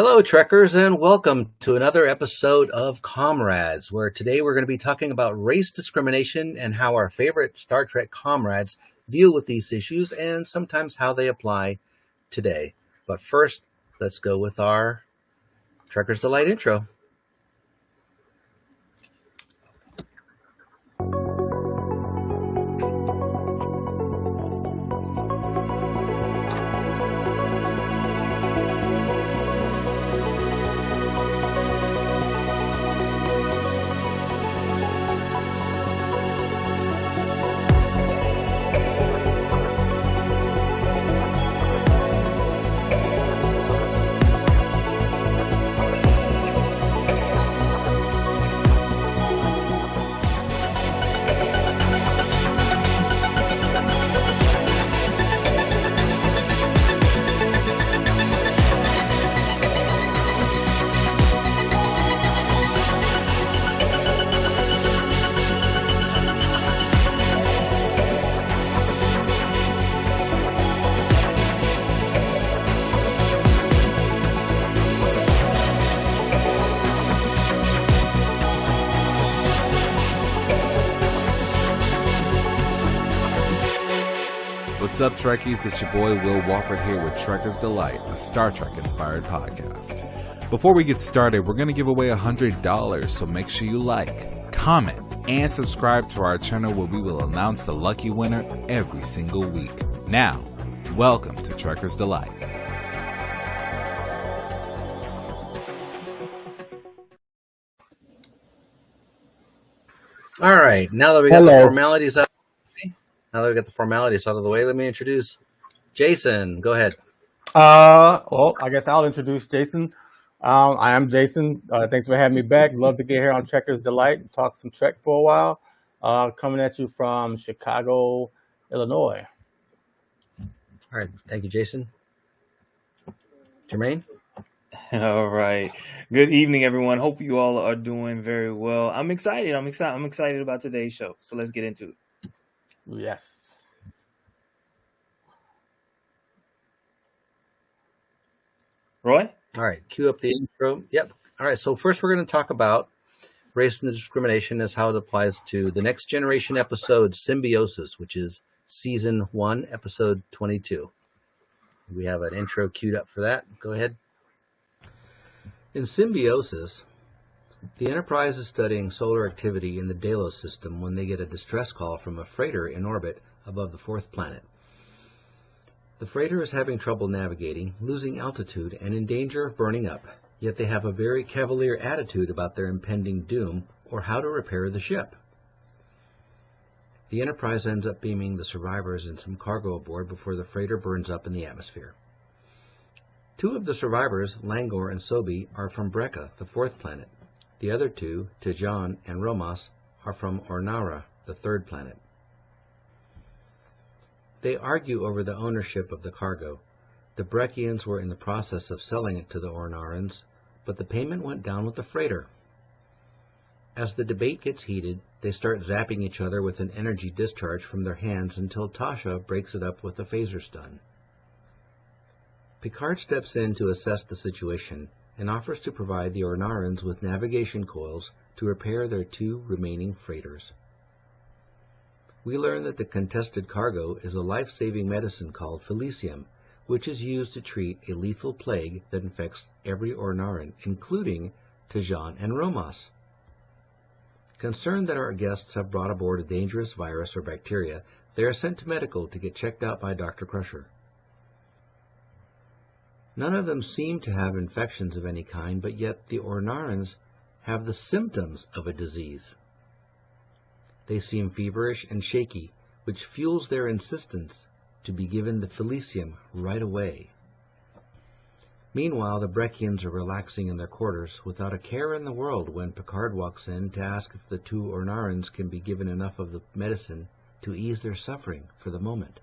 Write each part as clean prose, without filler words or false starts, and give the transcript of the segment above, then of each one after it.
Hello, Trekkers, and welcome to another episode of Comrades, where today we're going to be talking about race discrimination and how our favorite Star Trek comrades deal with these issues and sometimes how they apply today. But first, let's go with our Trekker's Delight intro. What's up, Trekkies? It's your boy Wil Wofford here with Trekker's Delight, a Star Trek-inspired podcast. Before we get started, we're going to give away $100, so make sure you like, comment, and subscribe to our channel where we will announce the lucky winner every single week. Now, welcome to Trekker's Delight. All right, now that we got the formalities out of the way, let me introduce Jason. Go ahead. Well, I guess I'll introduce Jason. I am Jason. Thanks for having me back. Love to get here on Trekker's Delight, talk some Trek for a while. Coming at you from Chicago, Illinois. All right, thank you, Jason. Jermaine? All right. Good evening, everyone. Hope you all are doing very well. I'm excited about today's show. So let's get into it. Yes. Roy? All right, cue up the intro. Yep. All right, so first we're going to talk about race and discrimination as how it applies to the Next Generation episode, Symbiosis, which is Season 1, Episode 22. We have an intro queued up for that. Go ahead. In Symbiosis, the Enterprise is studying solar activity in the Delos system when they get a distress call from a freighter in orbit above the fourth planet. The freighter is having trouble navigating, losing altitude, and in danger of burning up, yet they have a very cavalier attitude about their impending doom or how to repair the ship. The Enterprise ends up beaming the survivors and some cargo aboard before the freighter burns up in the atmosphere. Two of the survivors, Langor and Sobi, are from Brekka, the fourth planet. The other two, Tijan and Romas, are from Ornara, the third planet. They argue over the ownership of the cargo. The Brekkians were in the process of selling it to the Ornarans, but the payment went down with the freighter. As the debate gets heated, they start zapping each other with an energy discharge from their hands until Tasha breaks it up with a phaser stun. Picard steps in to assess the situation and offers to provide the Ornarans with navigation coils to repair their two remaining freighters. We learn that the contested cargo is a life-saving medicine called Felicium, which is used to treat a lethal plague that infects every Ornaran, including Tijan and Romas. Concerned that our guests have brought aboard a dangerous virus or bacteria, they are sent to medical to get checked out by Dr. Crusher. None of them seem to have infections of any kind, but yet the Ornarans have the symptoms of a disease. They seem feverish and shaky, which fuels their insistence to be given the Felicium right away. Meanwhile, the Brekkians are relaxing in their quarters without a care in the world when Picard walks in to ask if the two Ornarans can be given enough of the medicine to ease their suffering for the moment.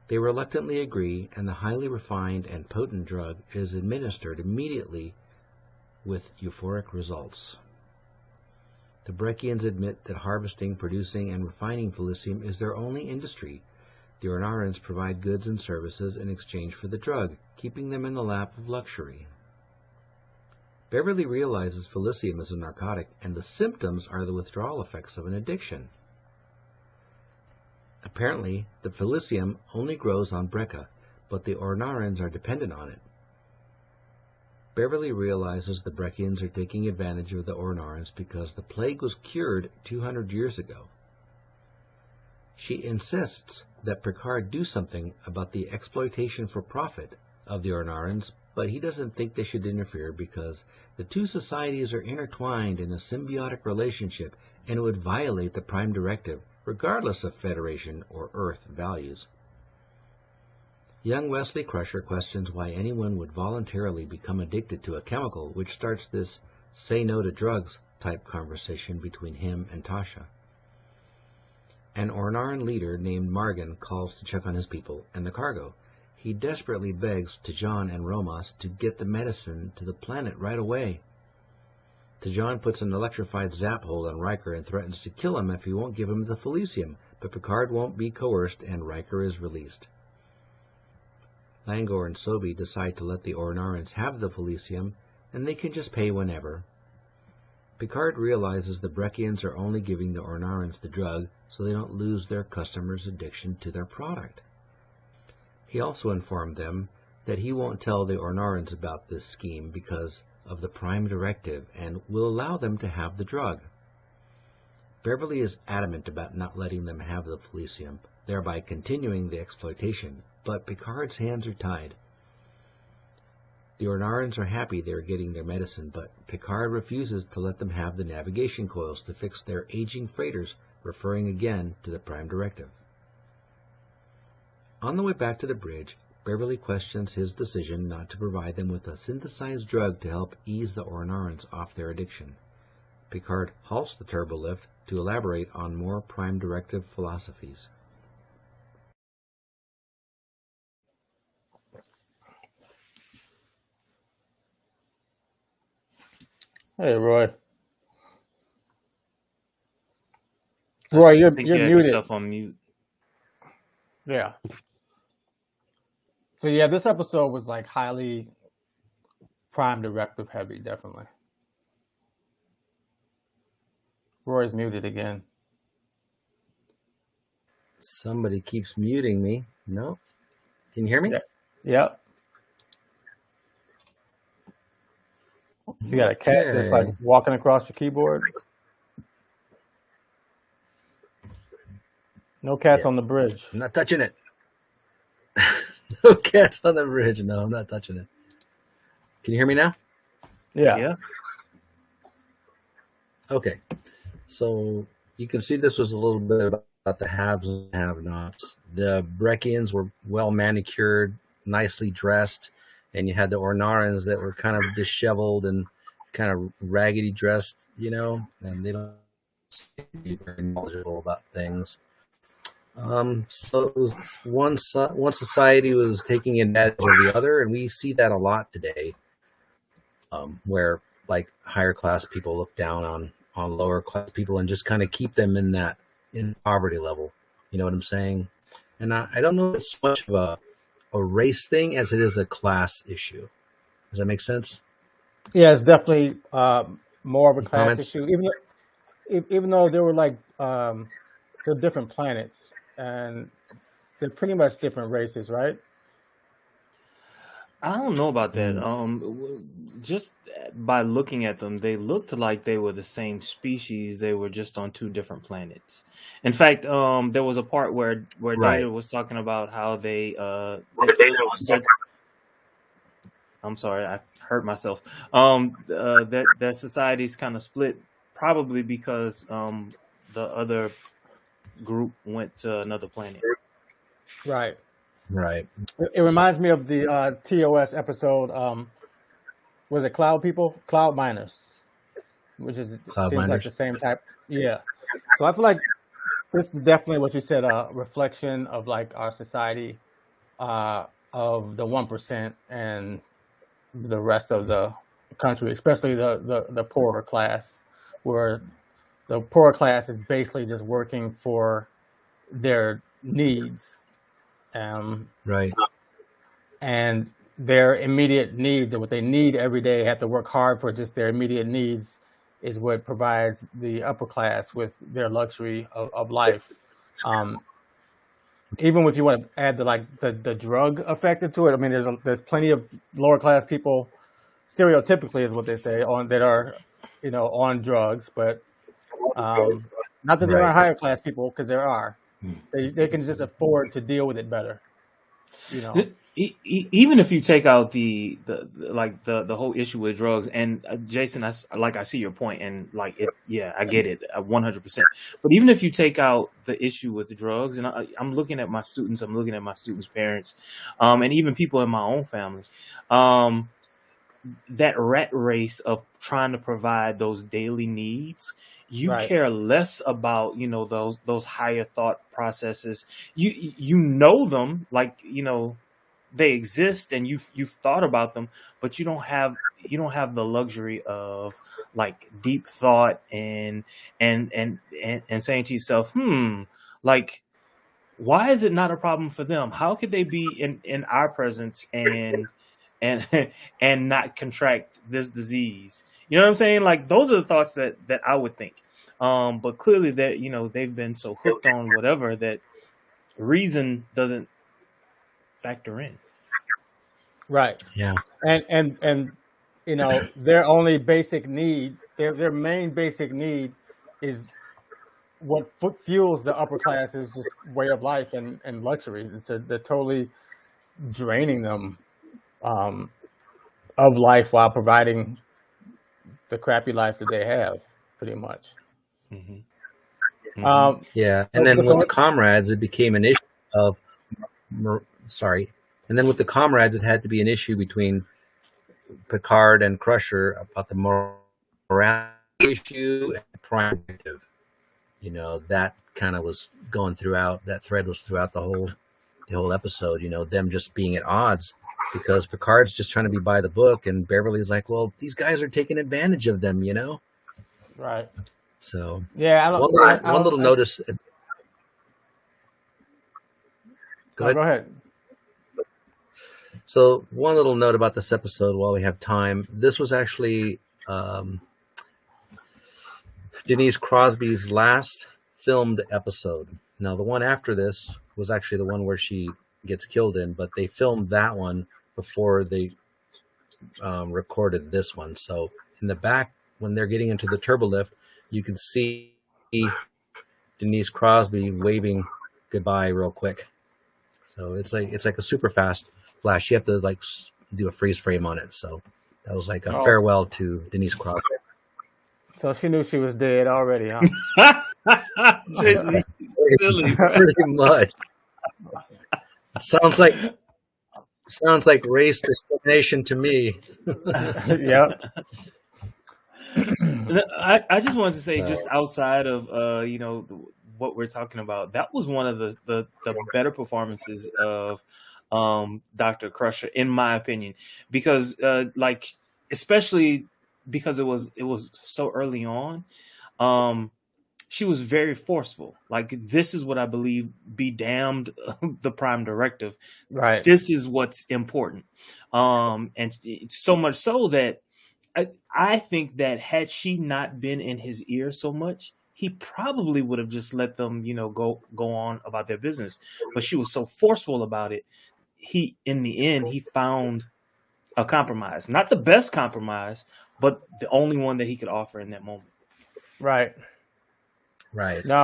They reluctantly agree, and the highly refined and potent drug is administered immediately with euphoric results. The Brekkians admit that harvesting, producing, and refining Felicium is their only industry. The Ornarans provide goods and services in exchange for the drug, keeping them in the lap of luxury. Beverly realizes Felicium is a narcotic, and the symptoms are the withdrawal effects of an addiction. Apparently, the Felicium only grows on Brecca, but the Ornarans are dependent on it. Beverly realizes the Breccians are taking advantage of the Ornarans because the plague was cured 200 years ago. She insists that Picard do something about the exploitation for profit of the Ornarans, but he doesn't think they should interfere because the two societies are intertwined in a symbiotic relationship and it would violate the Prime Directive, regardless of Federation or Earth values. Young Wesley Crusher questions why anyone would voluntarily become addicted to a chemical, which starts this say no to drugs type conversation between him and Tasha. An Ornaran leader named Margan calls to check on his people and the cargo. He desperately begs T'Jon and Romos to get the medicine to the planet right away. T'Jon puts an electrified zap hold on Riker and threatens to kill him if he won't give him the Felicium, but Picard won't be coerced and Riker is released. Langor and Sobi decide to let the Ornarans have the Felicium, and they can just pay whenever. Picard realizes the Breccians are only giving the Ornarans the drug so they don't lose their customers' addiction to their product. He also informed them that he won't tell the Ornarans about this scheme because of the Prime Directive and will allow them to have the drug. Beverly is adamant about not letting them have the Felicium, thereby continuing the exploitation, but Picard's hands are tied. The Ornarans are happy they are getting their medicine, but Picard refuses to let them have the navigation coils to fix their aging freighters, referring again to the Prime Directive. On the way back to the bridge, Beverly questions his decision not to provide them with a synthesized drug to help ease the Ornarans off their addiction. Picard halts the turbolift to elaborate on more Prime Directive philosophies. Hey, Roy. Roy, you're think you had muted. yourself on mute. Yeah. So yeah, this episode was like highly Prime Directive heavy, definitely. Roy's muted again. Somebody keeps muting me. No? Can you hear me? Yeah. Yep. So you got a cat that's like walking across your keyboard. No cats on the bridge. I'm not touching it. No cats on the bridge. No, I'm not touching it. Can you hear me now? Yeah. Okay. So you can see this was a little bit about the haves and have-nots. The Breccians were well manicured, nicely dressed, and you had the Ornarans that were kind of disheveled and kind of raggedy dressed, and they don't seem to be very knowledgeable about things. So it was one society was taking advantage of the other, and we see that a lot today, where like higher class people look down on lower class people and just kind of keep them in poverty level. You know what I'm saying? And I don't know if it's so much of a race thing as it is a class issue. Does that make sense? Yeah, it's definitely more of a class Comments? issue. Even though they were like they're different planets and they're pretty much different races, right? I don't know about that. Just by looking at them, they looked like they were the same species. They were just on two different planets. In fact, there was a part where Right. Data was talking about how they I'm sorry, I hurt myself. That society's kind of split, probably because the other group went to another planet. Right. Right. It reminds me of the TOS episode. Was it Cloud People? Cloud Miners, which is Cloud seems like Miners. the same type. Yeah. So I feel like this is definitely what you said, a reflection of like our society, of the 1% and the rest of the country, especially the poorer class, where the poorer class is basically just working for their needs Right. And their immediate needs, and what they need every day, have to work hard for just their immediate needs, is what provides the upper class with their luxury of life. Even if you want to add the drug effect into it, I mean, there's plenty of lower class people, stereotypically is what they say, on that are, on drugs, but not that there Right. aren't higher class people, because there are. They can just afford to deal with it better, Even if you take out the whole issue with drugs, and Jason, I see your point, and like it, yeah, I get it 100%. But even if you take out the issue with the drugs, and I'm looking at my students, I'm looking at my students' parents, and even people in my own family, that rat race of trying to provide those daily needs, you Right. care less about those higher thought processes. You know them, like they exist, and you've thought about them, but you don't have the luxury of like deep thought and saying to yourself, like, why is it not a problem for them? How could they be in our presence and and not contract this disease? You know what I'm saying? Like, those are the thoughts that I would think. But clearly that they've been so hooked on whatever that reason doesn't factor in. Right. Yeah. And their only basic need, their main basic need, is what fuels the upper class is just way of life and luxury. And so they're totally draining them of life while providing the crappy life that they have, pretty much. Hmm. Yeah. And then So with the comrades, it became an issue of, sorry. And then with the comrades, it had to be an issue between Picard and Crusher about the morality issue and prime directive. That kind of was going throughout. That thread was throughout the whole episode. Them just being at odds because Picard's just trying to be by the book, and Beverly's like, "Well, these guys are taking advantage of them," Right. So Yeah, one little notice. Go ahead. Go ahead. So one little note about this episode while we have time. This was actually Denise Crosby's last filmed episode. Now, the one after this was actually the one where she gets killed in, but they filmed that one before they recorded this one. So in the back, when they're getting into the turbolift, you can see Denise Crosby waving goodbye real quick. So it's like a super fast flash. You have to like do a freeze frame on it. So that was like a farewell to Denise Crosby. So she knew she was dead already, huh? Jason, silly. Pretty much. Sounds like race discrimination to me. Yep. I just wanted to say, just outside of what we're talking about, that was one of the better performances of Dr. Crusher, in my opinion, because especially because it was so early on. She was very forceful. Like, this is what I believe, be damned the prime directive. Right. This is what's important. And so much so that I think that had she not been in his ear so much, he probably would have just let them, go on about their business. But she was so forceful about it. In the end, he found a compromise. Not the best compromise, but the only one that he could offer in that moment. Right. Right. No,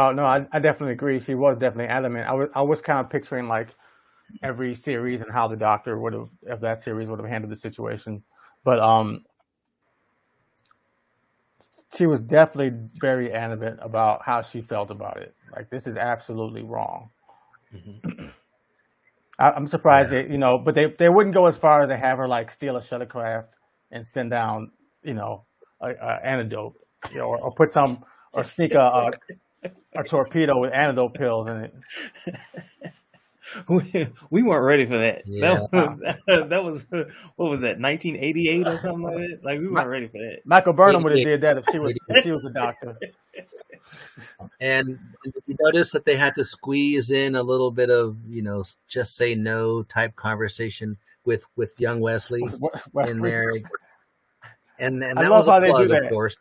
I definitely agree. She was definitely adamant. I was kind of picturing like every series and how the Doctor would have, if that series would have handled the situation. But she was definitely very adamant about how she felt about it. Like, this is absolutely wrong. Mm-hmm. I'm surprised that, but they wouldn't go as far as to have her like steal a shuttlecraft and send down, a antidote, or put some, or sneak a torpedo with antidote pills in it. We weren't ready for that. Yeah. That was what was that, 1988 or something like that? Like, we weren't ready for that. Michael Burnham would have did that if she was the Doctor. And did you notice that they had to squeeze in a little bit of, just say no type conversation with young Wesley in Wesley. there, and I that love was a how they do plug, of that. course.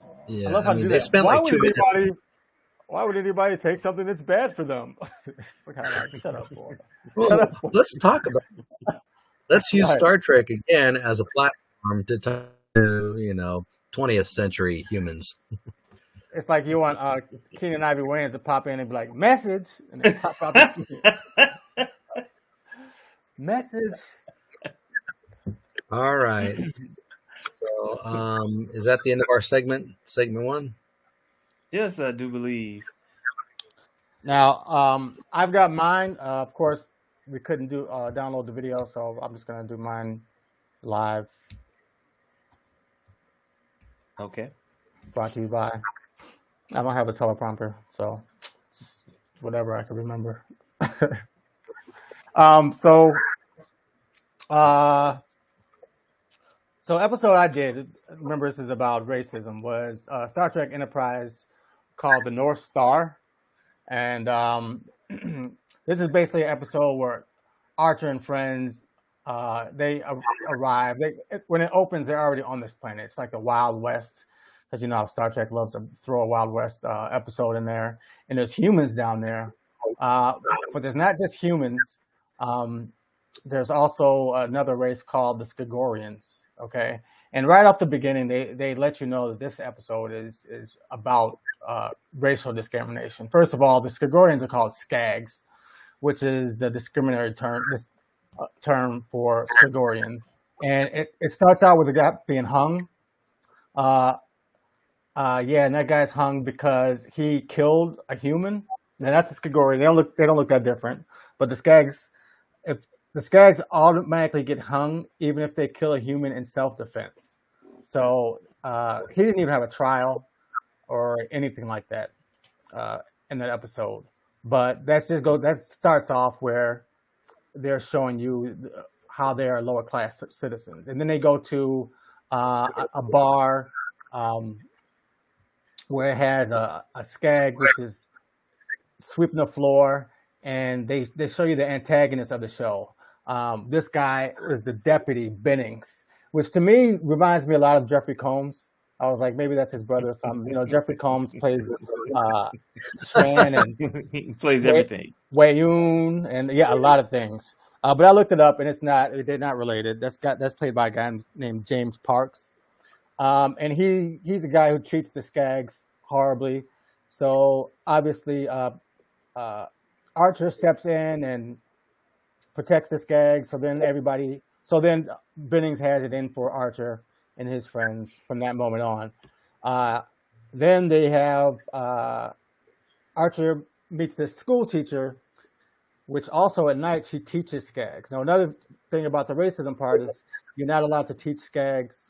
I Yeah, love I how they mean, do they that. spent like 2 minutes. Why would anybody take something that's bad for them? It's kind of like, shut up, boy. Well, Shut up, boy. let's use Right. Star Trek again as a platform to talk to 20th century humans. It's like you want Keenan Ivory Wayans to pop in and be like, message, and then pop out the screen. Message. All right. So, is that the end of our segment one? Yes, I do believe. Now, I've got mine. Of course, we couldn't do download the video, so I'm just gonna do mine live. Okay. Brought to you by. I don't have a teleprompter, so just whatever I can remember. So, uh, so episode I did. Remember, this is about racism. Was Star Trek Enterprise called the North Star, and this is basically an episode where Archer and friends they arrive. When it opens, they're already on this planet. It's like the Wild West, because you know how Star Trek loves to throw a Wild West episode in there. And there's humans down there, but there's not just humans. Um, there's also another race called the Skagorians. Okay, and right off the beginning, they let you know that this episode is about racial discrimination. First of all, the Skagorians are called Skags, which is the discriminatory term for Skagorian. And it starts out with a guy being hung. Uh, yeah, and that guy's hung because he killed a human. Now that's a Skagorian. They don't look that different. But if the Skags automatically get hung even if they kill a human in self-defense. So he didn't even have a trial or anything like that in that episode. But that starts off where they're showing you how they are lower class citizens, and then they go to a bar where it has a skag which is sweeping the floor, and they show you the antagonist of the show. This guy is the deputy Bennings, which to me reminds me a lot of Jeffrey Combs. I was like, maybe that's his brother or something. You know, Jeffrey Combs plays Strand and He plays everything. Wayun, and yeah, a lot of things. But I looked it up, and they're not related. That's played by a guy named James Parks, and he's a guy who treats the Skags horribly. So obviously, Archer steps in and protects the Skags. So then Bennings has it in for Archer and his friends from that moment on. Then they have Archer meets this school teacher, which also at night she teaches Skags. Now, another thing about the racism part is you're not allowed to teach Skags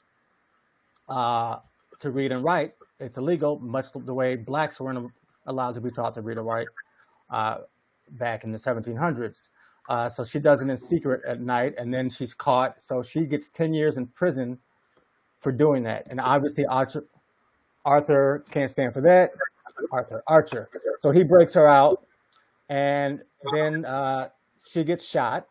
to read and write. It's illegal, much the way blacks weren't allowed to be taught to read and write back in the 1700s. So she does it in secret at night, and then she's caught. So she gets 10 years in prison for doing that. And obviously Arthur can't stand for that. Archer. So he breaks her out, and then she gets shot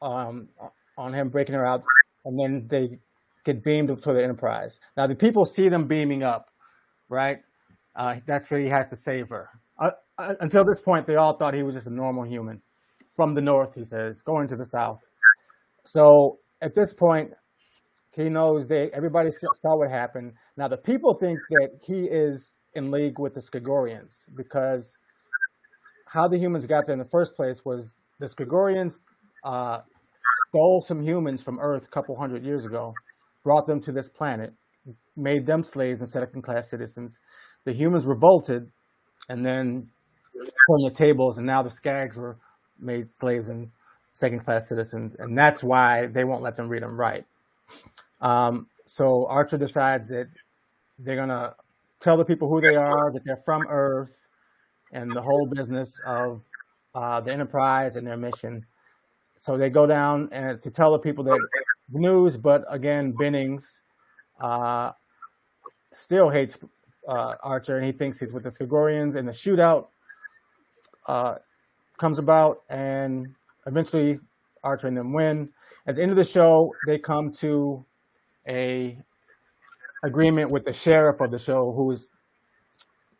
on him breaking her out, and then they get beamed to the Enterprise. Now the people see them beaming up, right? That's where he has to save her. Until this point, they all thought he was just a normal human from the north, he says, going to the south. So at this point, he knows everybody saw what happened. Now the people think that he is in league with the Skagorians, because how the humans got there in the first place was the Skagorians stole some humans from Earth a couple hundred years ago, brought them to this planet, made them slaves and second-class citizens. The humans revolted, and then turned the tables, and now the Skags were made slaves and second-class citizens, and that's why they won't let them read and write. So Archer decides that they're gonna tell the people who they are, that they're from Earth, and the whole business of the Enterprise and their mission. So they go down and to tell the people that the news, but again, Bennings still hates Archer, and he thinks he's with the Skagorians, and the shootout comes about, and eventually Archer and them win. At the end of the show, they come to a agreement with the sheriff of the show, who is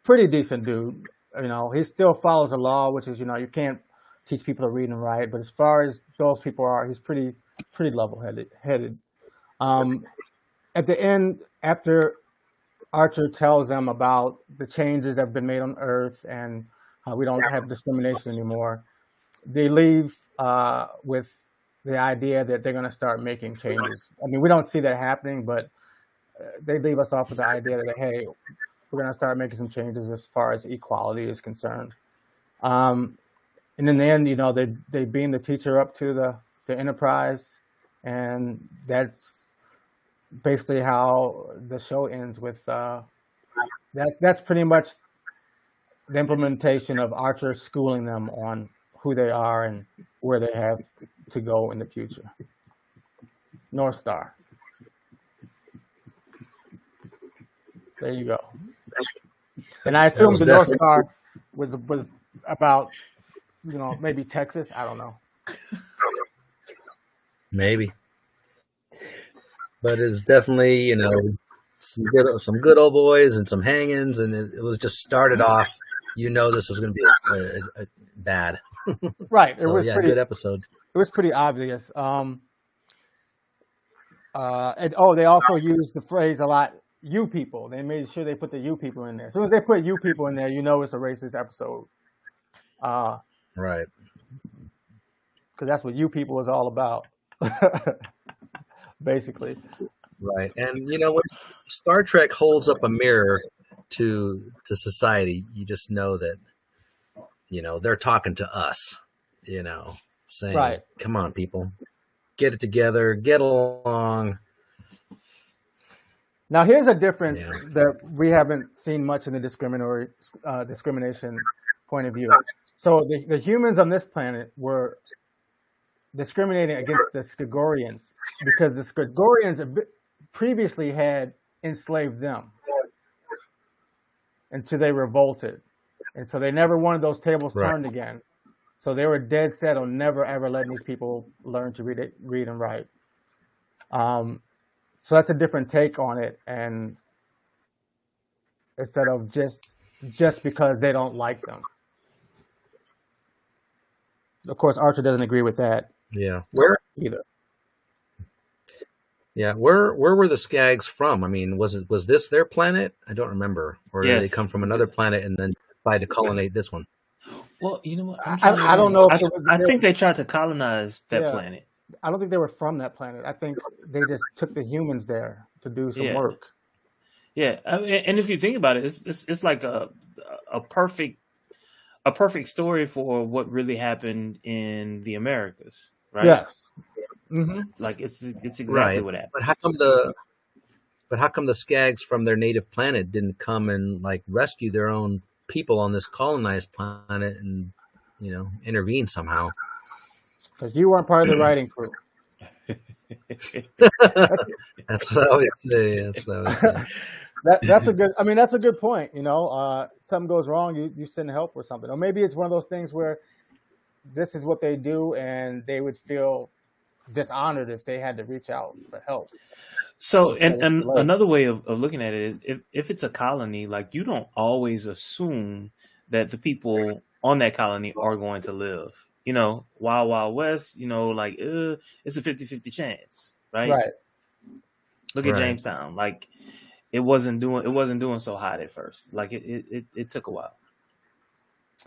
pretty decent dude. You know, he still follows the law, which is, you know, you can't teach people to read and write. But as far as those people are, he's pretty level-headed. At the end, after Archer tells them about the changes that have been made on Earth and how we don't have discrimination anymore, they leave with the idea that they're going to start making changes. I mean, we don't see that happening, but they leave us off with the idea that, hey, we're going to start making some changes as far as equality is concerned. And in the end, you know, they beam the teacher up to the Enterprise, and that's basically how the show ends with. That's pretty much the implementation of Archer schooling them on who they are and where they have to go in the future. North Star. There you go. And I assume the North Star was about, you know, maybe Texas. I don't know. Maybe. But it was definitely, you know, some good old boys and some hangings, and it was just started off. You know, this was going to be a bad. Right. So, it was pretty good episode. It was pretty obvious. And they also used the phrase a lot. You people. They made sure they put the you people in there. As soon as they put you people in there, you know it's a racist episode. Right. Because that's what you people is all about. Basically. Right. And, you know, when Star Trek holds up a mirror to society, you just know that, you know, they're talking to us, you know, saying, right. Come on, people, get it together, get along. Now, here's a difference that we haven't seen much in the discrimination point of view. So the humans on this planet were discriminating against the Skagorians because the Skagorians previously had enslaved them until they revolted. And so they never wanted those tables turned again. So they were dead set on never, ever letting these people learn to read and write. So that's a different take on it. And instead of just because they don't like them. Of course, Archer doesn't agree with that. Yeah. Where either. Yeah. Where were the Skags from? I mean, was this their planet? I don't remember. Or did they come from another planet and then decide to colonize this one? Well, you know what? I don't know. I think they tried to colonize that planet. I don't think they were from that planet. I think they just took the humans there to do some work. Yeah, I mean, and if you think about it, it's like a perfect story for what really happened in the Americas, right? Yes. Mm-hmm. Like it's exactly what happened. But how come the Skags from their native planet didn't come and like rescue their own people on this colonized planet and, you know, intervene somehow? Because you weren't part of the writing crew. That's what I always say. That's a good. I mean, that's a good point. You know, something goes wrong, you send help or something, or maybe it's one of those things where this is what they do, and they would feel dishonored if they had to reach out for help. So, and another way of looking at it is, if it's a colony, like you don't always assume that the people on that colony are going to live. You know, Wild West, you know, like it's a 50-50 chance, right? Right. Look at Jamestown. Like it wasn't doing so hot at first. Like it took a while.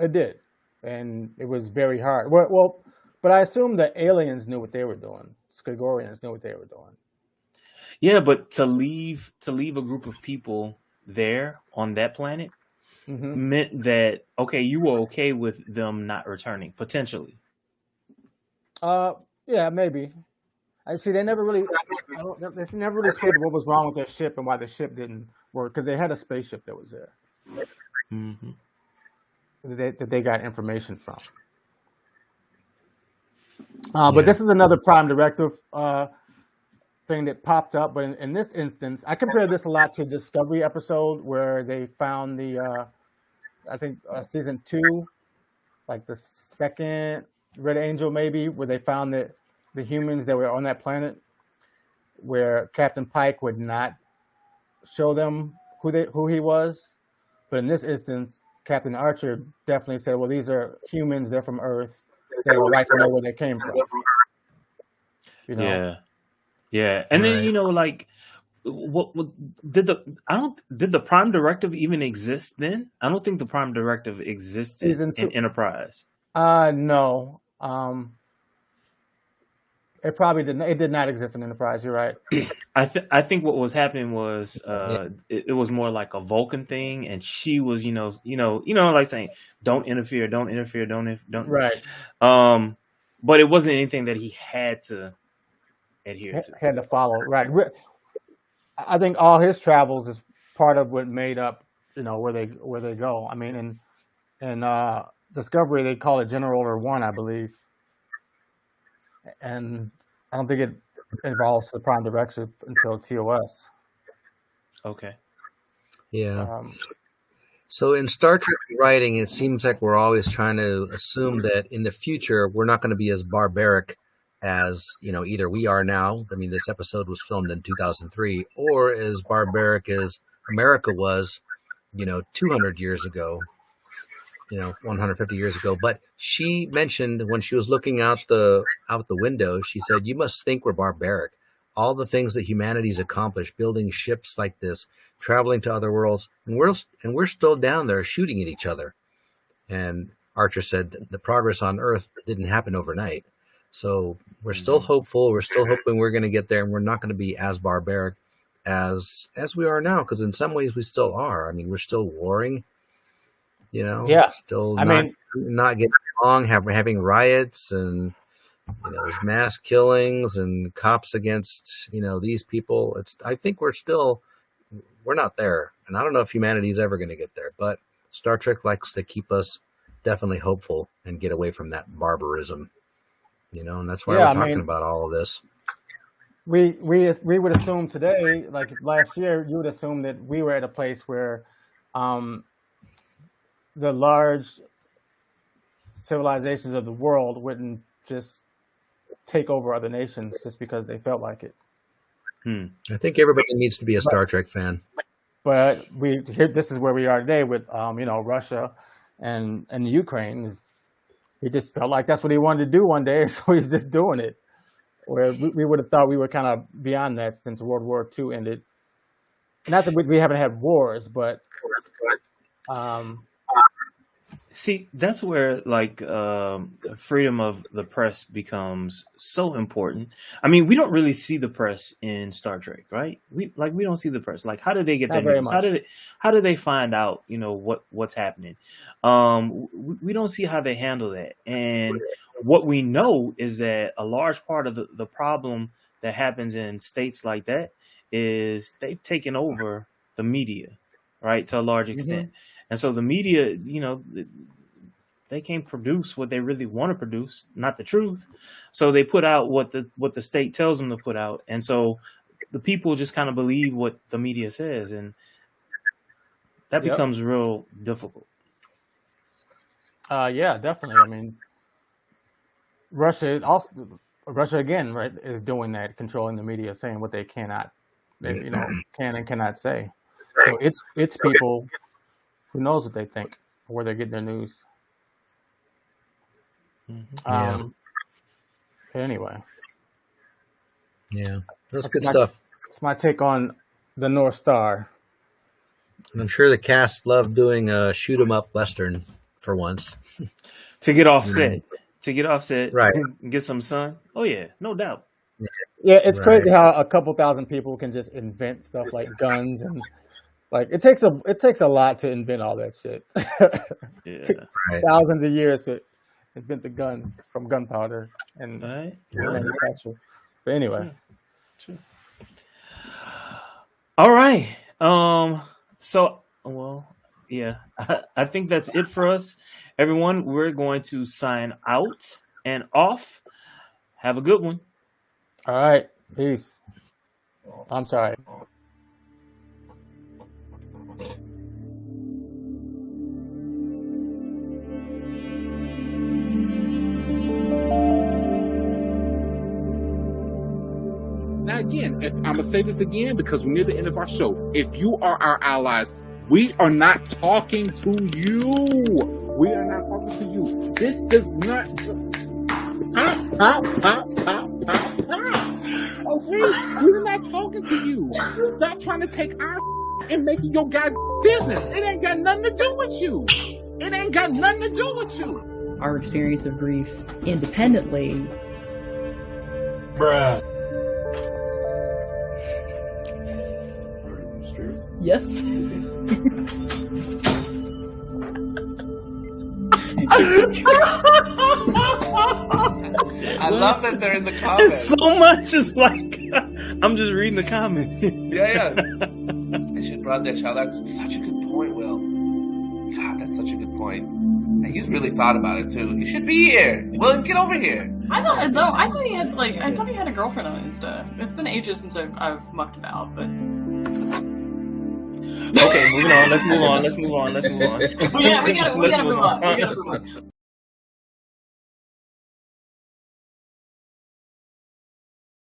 It did, and it was very hard. Well, but I assume the aliens knew what they were doing. Skagorians knew what they were doing. Yeah, but to leave a group of people there on that planet meant that, okay, you were okay with them not returning, potentially. Yeah, maybe. I see. They never really said what was wrong with their ship and why the ship didn't work, because they had a spaceship that was there that they got information from. But this is another Prime Directive thing that popped up, but in this instance, I compare this a lot to Discovery episode where they found I think season 2, like the second Red Angel maybe, where they found that the humans that were on that planet, where Captain Pike would not show them who he was, but in this instance, Captain Archer definitely said, "Well, these are humans. They're from Earth. They have a right to know where they came from." You know? Yeah, and then Right. like what did the Prime Directive even exist then? I don't think the Prime Directive existed Season in 2. Enterprise. No. It probably didn't. It did not exist in Enterprise. You're right. I think what was happening was it was more like a Vulcan thing, and she was like saying don't interfere, don't interfere, don't. Right. But it wasn't anything that he had to adhere to. Had to follow. Right. I think all his travels is part of what made up, where they go. I mean, in Discovery they call it General Order 1, I believe, and I don't think it involves the Prime Directive until TOS. Okay. Yeah. So in Star Trek writing, it seems like we're always trying to assume that in the future we're not going to be as barbaric as either we are now. I mean, this episode was filmed in 2003, or as barbaric as America was, 200 years ago, 150 years ago. But she mentioned when she was looking out the window, she said, "You must think we're barbaric. All the things that humanity's accomplished, building ships like this, traveling to other worlds, and we're still down there shooting at each other." And Archer said the progress on Earth didn't happen overnight. So we're still hopeful. We're still hoping we're going to get there, and we're not going to be as barbaric as we are now. Because in some ways we still are. I mean, we're still warring. Yeah. Still I mean, not getting along, having riots, and there's mass killings and cops against these people. I think we're not there, and I don't know if humanity's ever going to get there. But Star Trek likes to keep us definitely hopeful and get away from that barbarism. And that's why we're talking about all of this. We would assume today, like last year, you would assume that we were at a place where the large civilizations of the world wouldn't just take over other nations just because they felt like it. I think everybody needs to be a Star Trek fan. But this is where we are today with Russia and the Ukraine. He just felt like that's what he wanted to do one day, so he's just doing it. Where we would have thought we were kind of beyond that since World War II ended. Not that we haven't had wars, but see, that's where freedom of the press becomes so important. I mean, we don't really see the press in Star Trek, right? We don't see the press. Like, how do they get their news? How do they find out, what's happening? We don't see how they handle that. And what we know is that a large part of the problem that happens in states like that is they've taken over the media, right, to a large extent. And so the media, they can't produce what they really want to produce, not the truth. So they put out what the state tells them to put out. And so the people just kind of believe what the media says. And that becomes real difficult. Yeah, definitely. I mean, Russia again, right, is doing that, controlling the media, saying what they can and cannot say. So it's people who knows what they think, where they're getting their news. Anyway. Yeah, that's good stuff. That's my take on the North Star. And I'm sure the cast loved doing a shoot 'em up Western for once. To get offset. Right. And get some sun. Oh, yeah, no doubt. Yeah, it's crazy how a couple thousand people can just invent stuff like guns and it takes a lot to invent all that shit. Thousands of years to invent the gun from gunpowder and manufacture. But anyway. True. All right. I think that's it for us. Everyone, we're going to sign out and off. Have a good one. All right. Peace. I'm sorry. Now, again, I'm going to say this again because we're near the end of our show. If you are our allies, we are not talking to you. We are not talking to you. This does not... Okay, we're not talking to you. Stop trying to take our and make it your god business. It ain't got nothing to do with you. It ain't got nothing to do with you. Our experience of grief independently. Bruh. Yes. I love that they're in the comments. So much is like, I'm just reading the comments. Yeah. They should have brought that child out. Such a good point, Will. God, that's such a good point. And he's really thought about it too. You should be here. Will, get over here. I thought he had a girlfriend on Insta. It's been ages since I've mucked about, but. Okay, moving on. Let's move on. Yeah, we gotta move on.